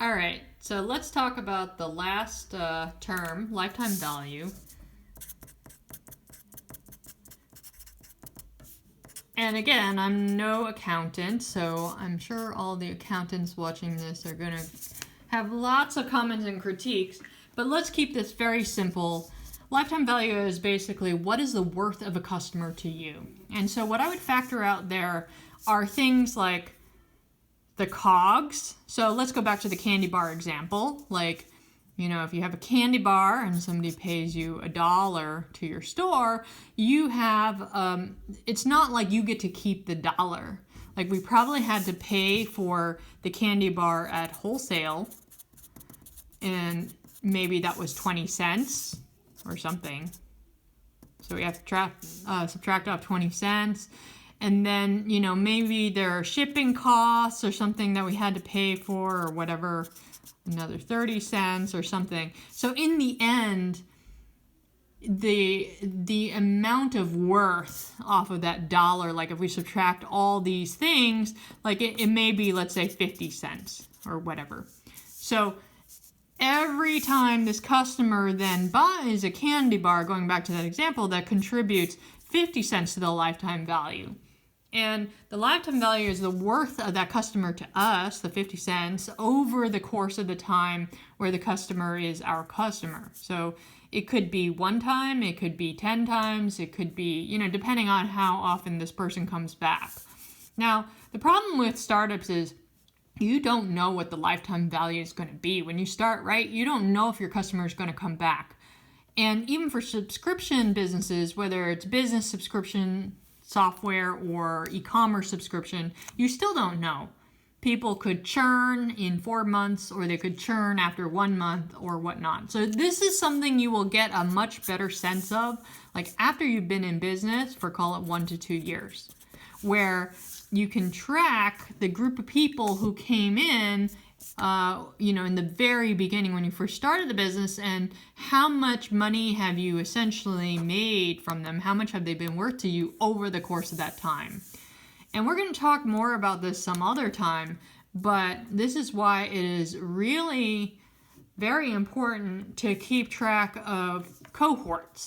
All right, so let's talk about the last term, lifetime value. And again, I'm no accountant, so I'm sure all the accountants watching this are going to have lots of comments and critiques, but let's keep this very simple. Lifetime value is basically what is the worth of a customer to you. And so what I would factor out there are things like the COGS. So let's go back to the candy bar example. Like, you know, if you have a candy bar and somebody pays you $1 to your store, you have, it's not like you get to keep the dollar. Like, we probably had to pay for the candy bar at wholesale, and maybe that was 20 cents or something. So we have to subtract off 20 cents. And then, you know, maybe there are shipping costs or something that we had to pay for or whatever, another 30 cents or something. So in the end, the amount of worth off of that dollar, like if we subtract all these things, like it may be, let's say, 50 cents or whatever. So every time this customer then buys a candy bar, going back to that example, that contributes 50 cents to the lifetime value. And the lifetime value is the worth of that customer to us, the 50 cents, over the course of the time where the customer is our customer. So it could be one time, it could be 10 times, it could be, you know, depending on how often this person comes back. Now, the problem with startups is you don't know what the lifetime value is going to be. When you start, right, you don't know if your customer is going to come back. And even for subscription businesses, whether it's business subscription software or e-commerce subscription, you still don't know. People could churn in 4 months, or they could churn after 1 month or whatnot. So this is something you will get a much better sense of, like after you've been in business for, call it, 1 to 2 years, where you can track the group of people who came in, you know, in the very beginning when you first started the business, and how much money have you essentially made from them? How much have they been worth to you over the course of that time? And we're going to talk more about this some other time, but this is why it is really very important to keep track of cohorts.